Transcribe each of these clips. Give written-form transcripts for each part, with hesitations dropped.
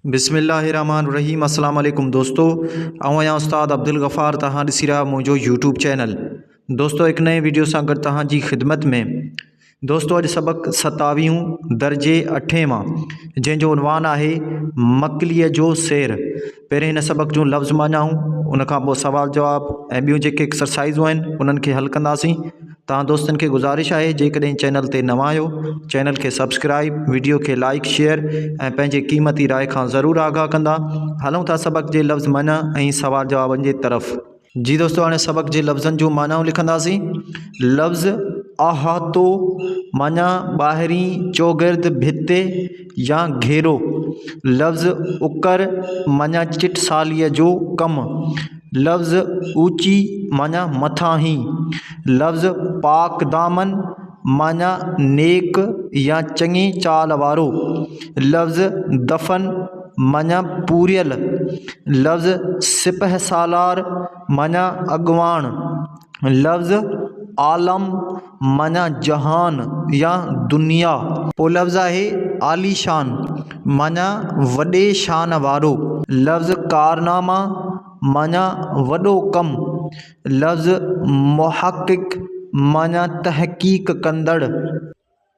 बिस्मिल्लाहिर्रहमानिर्रहीम। अस्सलाम वालेकुम दोस्तों, आया उस्ताद अब्दुल गफ़ार तहां ॾिसी रहा मुझो यूट्यूब चैनल। दोस्तों एक नए वीडियो सां गॾु तहां जी ख़िदमत में। दोस्तों अॼु सबक 27 दर्जे 8 मां, जंहिंजो उनवान आहे मकलीअ जो सैर। पहिरें हिन सबक जूं लफ़्ज़ माञाऊं, उन खां पोइ सवाल जवाब ऐं ॿियूं जेके एक्सरसाइज़ूं आहिनि उन्हनि खे हल कंदासीं। तव्हां दोस्तनि खे गुज़ारिश आहे जेकॾहिं चैनल ते नवां आहियो, चैनल खे सब्सक्राइब, वीडियो खे लाइक शेयर ऐं पंहिंजे क़ीमती राय खां ज़रूरु आगाह कंदा। हलूं था सबक जे लफ़्ज़ माना ऐं सवाल जवाबनि जे तरफ़। जी दोस्तों, हाणे सबक जे लफ़्ज़नि जूं मानाऊं लिखंदासीं। लफ़्ज़ अहातो माना ॿाहिरीं चौगिर्द भिति या घेरो। लफ़्ज़ उकर माना चिटसालीअ जो कमु। लफ़्ज़ ऊची माना मथां ही। लफ़्ज़ पाक दामन माना नेक या चङी चाल वारो। लफ़्ज़ दफ़न माना पूरियल। लफ़्ज़ सिपह सालार माना अॻवान। लफ़्ज़ आलम माना जहान या दुनिया। पोइ लफ़्ज़ आहे आलीशान माना वॾे शान वारो। लफ़्ज़ कारनामा माना वॾो कमु। लफ़्ज़ मुहक़िक़ माना तहक़ीक़ कंदड़।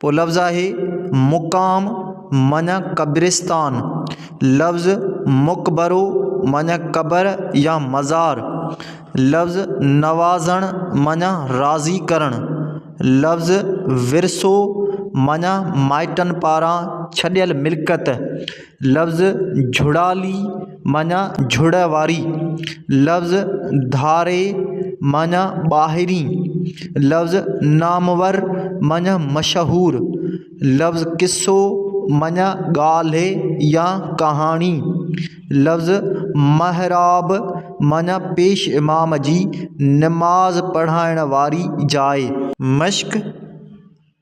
पोइ लफ़्ज़ आहे मुक़ाम माना क़ब्रिस्तान। लफ़्ज़ मुक़बरो माना क़बर या मज़ार। लफ़्ज़ नवाज़ण माना राज़ी करणु। लफ़्ज़ विरसो माना माइटनि पारां छॾियल मिल्कत। लफ़्ज़ झुड़ाली माना झुड़ वारी। लफ़्ज़ धारे माना ॿाहिरीं। लफ़्ज़ नामवर माना मशहूर। लफ़्ज़ किस्सो माना ॻाल्हि या कहाणी। लफ़्ज़ महराब माना पेश इमाम जी नमाज़ पढ़ाइण वारी जाइ। मश्क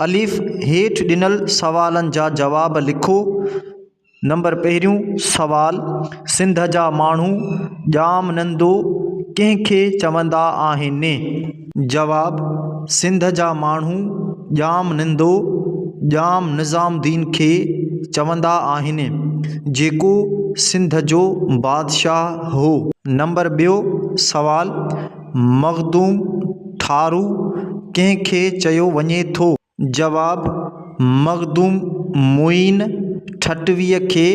अलिफ़ हेठि ॾिनल सवालनि जा जवाब लिखो। नंबर पहिरियों सवाल, सिंध जा माण्हू ॼाम नंदो कंहिंखे चवंदा आहिनि? जवाब, सिंध जा माण्हू ॼाम नंदो ॼाम निज़ामुद्दीन खे चवंदा आहिनि, जेको सिंध जो बादशाह हो। नंबर ॿियो सवाल, मख़दूम ठारू कंहिंखे चयो वञे थो? जवाब, मख़दूम मुईन ठटवीअ खे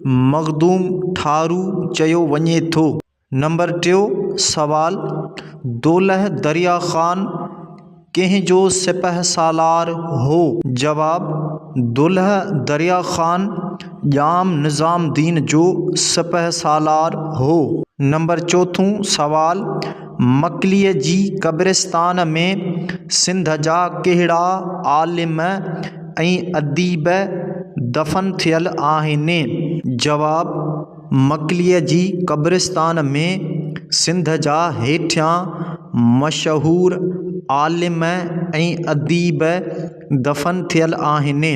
मख़दूम ठारू चयो वञे थो। नंबर टियों सवाल, दोलह दरिया ख़ान कंहिंजो सिपह सालार हो? जवाब, दोलह दरिया ख़ान ॼाम निज़ामुद्दीन जो सिपह सालार हो। नंबर चोथों सवाल, मकलीअ जी क़ब्रिस्तान में सिंध जा कहिड़ा आलिम ऐं अदीब दफ़न थियल आहिनि? जवाब, मकलीअ जी क़ब्रिस्तान में सिंध जा हेठियां मशहूर आलिम ऐं अदीब दफ़न थियल आहिनि।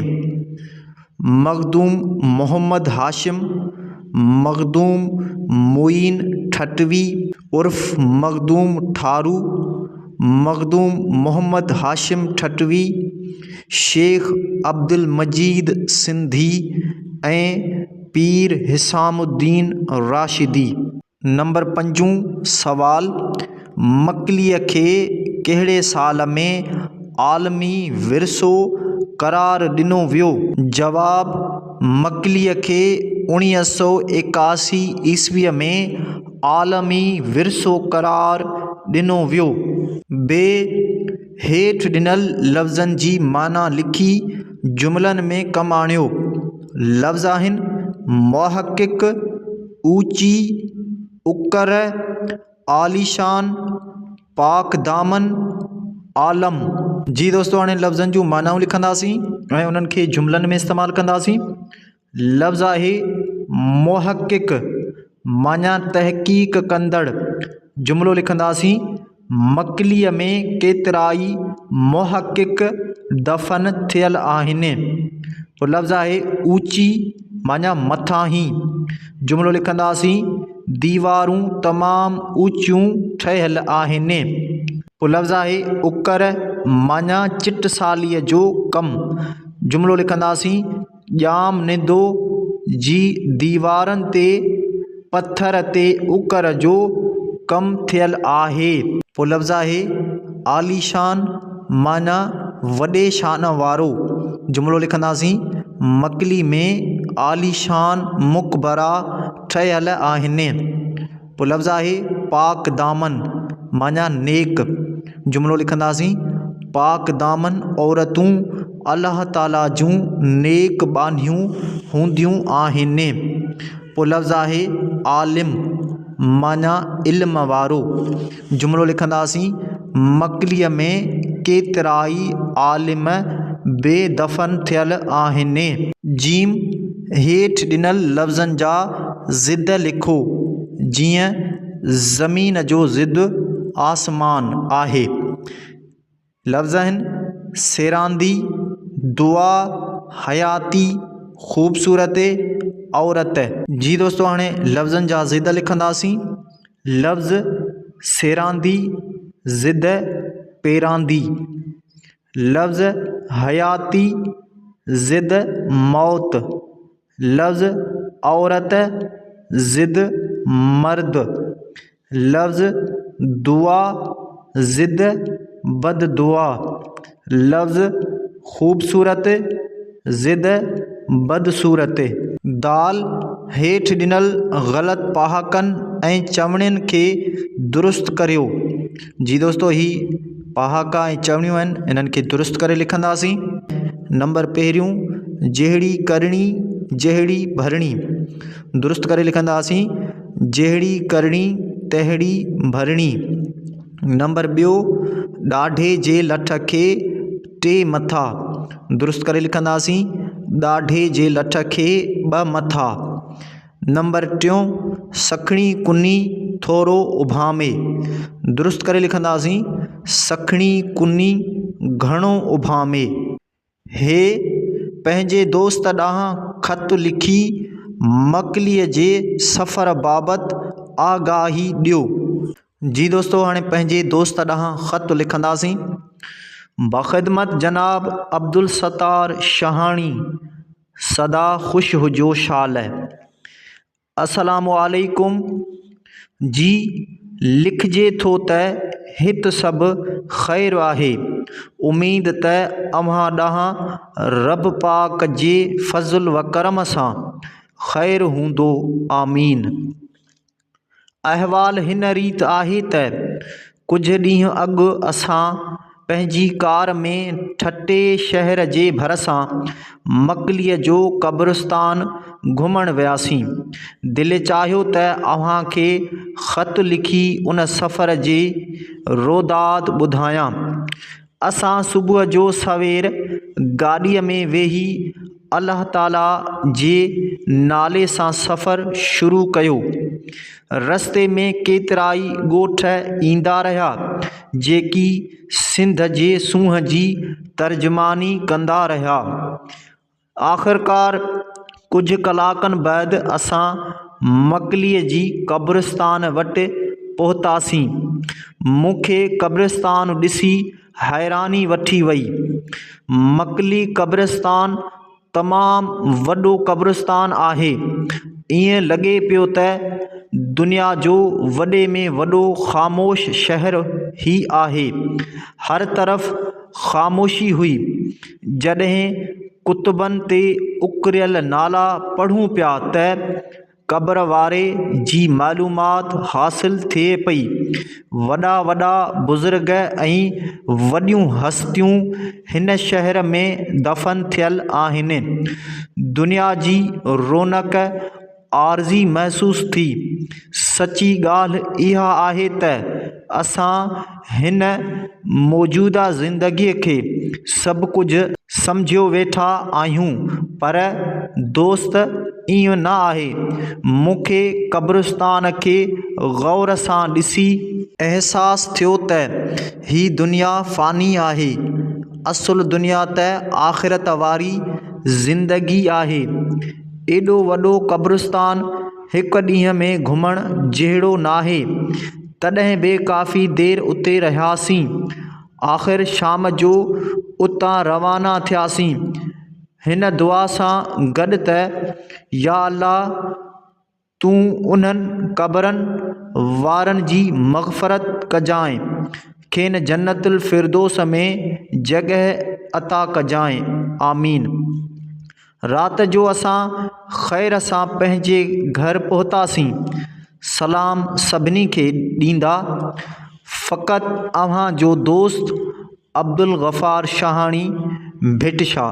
मख़दूम मोहम्मद हाशिम, मख़दूम मुईन ठटवी उर्फ़ मख़दूम ठारू, मख़दूम मोहम्मद हाशिम ठटवी, शेख अब्दुल मजीद सिंधी ऐं पीर हिसामुद्दीन राशिदी। नंबर पंजों सवाल, मकलीअ खे कहिड़े साल में आलमी विरसो क़रार ॾिनो वियो? जवाब, मकलीअ खे 1981 ईस्वीअ में आलमी विरसो क़रार ॾिनो वियो। हेठि ॾिनल लफ़्ज़नि जी माना लिखी जुमिलनि में कमु आणियो। लफ़्ज़ आहिनि मुहक़िक़, ऊची, उकर, आलीशान, पाक दामन, आलम। जी दोस्तों, हाणे लफ़्ज़नि जूं मानाऊं लिखंदासीं ऐं उन्हनि खे जुमिलनि में इस्तेमालु कंदासीं। लफ़्ज़ आहे मुहक़िक़ माना तहक़ीक़ कंदड़। जुमिलो लिखंदासीं, मकलीअ में केतिराई मुहक़िक़ दफ़न थियल आहिनि। पोइ लफ़्ज़ आहे ऊची माना मथां ही। जुमिलो लिखंदासीं, दीवारूं तमामु ऊचियूं ठहियल आहिनि। पोइ लफ़्ज़ आहे उकर माना चिटसालीअ जो कमु। जुमिलो लिखंदासीं, ॼाम निंदो जी दीवारनि ते पत्थर ते उकर जो कमु थियल आहे। पोइ लफ़्ज़ आहे आलीशान माना वॾे शान वारो। जुमिलो लिखंदासीं मकली में आलीशान मुक़बरा ठहियल आहिनि। पोइ लफ़्ज़ आहे पाक दामन माना नेक। जुमिलो लिखंदासीं पाक दामन औरतूं अल्लाह ताला जूं नेक बानियूं हूंदियूं आहिनि। पोइ लफ़्ज़ आहे आलिम माना इल्म वारो। जुमिलो लिखंदासीं मकलीअ में केतिराई आलिम बेदफ़न थियल आहिनि। जीम हेठि ॾिनल लफ़्ज़नि जा ज़िद लिखो जीअं ज़मीन जो ज़िद आसमान आहे। लफ़्ज़ आहिनि सेरांदी, दुआ, हयाती, ख़ूबसूरत, औरत। जी दोस्तों हाणे लफ़्ज़नि जा ज़िद लिखंदासीं। लफ़्ज़ सेरांदी ज़िद पेरांदी। लफ़्ज़ हयाती ज़िद मौत। लफ़्ज़ औरत ज़िद मर्द। लफ़्ज़ दुआ ज़िद बददुआ। लफ़्ज़ ख़ूबसूरत ज़िद बदसूरत। दाल हेठि ॾिनल ग़लति पहाकनि ऐं चवणियुनि खे दुरुस्त करियो। जी दोस्तों ही पहाका ऐं चवणियूं आहिनि, इन्हनि खे दुरुस्त करे लिखंदासीं। नंबर पहिरियों जहिड़ी करणी जहिड़ी भरणी। दुरुस्त करे लिखंदासीं जहिड़ी करणी तहिड़ी भरणी। नंबर ॿियो ॾाढे जे लठ खे टे मथा। दुरुस्त करे लिखंदासीं ॾाढे जे लठ खे ॿ मथा। नंबर टियों सखणी कुनी थोरो उभामे। दुरुस्त करे लिखंदासीं सखणी कुनी घणो उभामे। हे पंहिंजे दोस्त ॾांहुं ख़त लिखी मकलीअ जे सफ़र बाबति आगाही ॾियो। जी दोस्तों हाणे पंहिंजे दोस्त ॾांहुं ख़त लिखंदासीं। बख़िदमत जनाब अब्दुल सत्तार शहाणी सदा ख़ुशि हुजो शाल। अस्सलामु अलैकुम। जी लिखिजे थो त हिते सभु ख़ैरु आहे। उमीद त अव्हां ॾांहुं रब पाक जे फज़ल व करम सां ख़ैरु हूंदो। आमीन। अहवाल हिन रीति आहे त कुझु ॾींहं अॻु असां पंहिंजी कार में ठटे शहर जे भरिसां मकलीअ जो क़ब्रिस्तान घुमणु वियासीं। दिलि चाहियो त अव्हांखे ख़त लिखी उन सफ़र जे रोदाद ॿुधायां। असां सुबुह जो सवेर गाॾीअ में वेही अल्लाह ताला जे नाले सां सफ़र शुरू कयो। रस्ते में केतिराई ॻोठ ईंदा रहिया जेकी सिंध जे सूंहं जी तर्जमानी कंदा रहिया। आख़िरकार कुझु कलाकनि बैदि असां मकलीअ जी क़ब्रिस्तान वटि पहुतासीं। मूंखे क़ब्रिस्तान ॾिसी हैरानी वठी वई। मकली क़ब्रिस्तान तमामु वॾो क़ब्रिस्तान आहे। ईअं लॻे पियो त दुनिया जो वॾे में वॾो ख़ामोश शहर ई आहे। हर तरफ़ ख़ामोशी हुई। जॾहिं कुतुबनि ते उकरियल नाला पढ़ूं पिया त क़ब्र वारे जी मालूमात हासिल थिए पई। वॾा वॾा बुज़ुर्ग ऐं वॾियूं हस्तियूं हिन शहर में दफ़न थियल आहिनि। दुनिया जी रौनक आरज़ी महसूस थी। सची ॻाल्हि इहा आहे त असां हिन मौजूदा ज़िंदगीअ खे सभु कुझु सम्झियो वेठा आहियूं, पर दोस्त ईअं न आहे। मूंखे क़ब्रिस्तान खे ग़ौर सां ॾिसी अहसासु थियो त ही दुनिया फ़ानी आहे। असुलु दुनिया त आख़िरत वारी ज़िंदगी आहे। एॾो वॾो क़ब्रिस्तान हिकु ॾींहं में घुमण जहिड़ो नाहे। तॾहिं बि काफ़ी देरि उते रहियासीं। आख़िर शाम जो उतां रवाना थियासीं। हिन दुआ सां गॾु त या अल्लाह तूं उन्हनि क़बरनि वारनि जी मग़फ़रत कजांइ, खेनि जन्नतुल फ़िरदौस में जॻह अता कजांइ, आमीन। राति जो असां ख़ैर सां पंहिंजे घर पहुतासीं। सलाम सभिनी खे ॾींदा, फ़क़ति अव्हां जो दोस्त अब्दुल गफ़ार शाहाणी, भिटशा।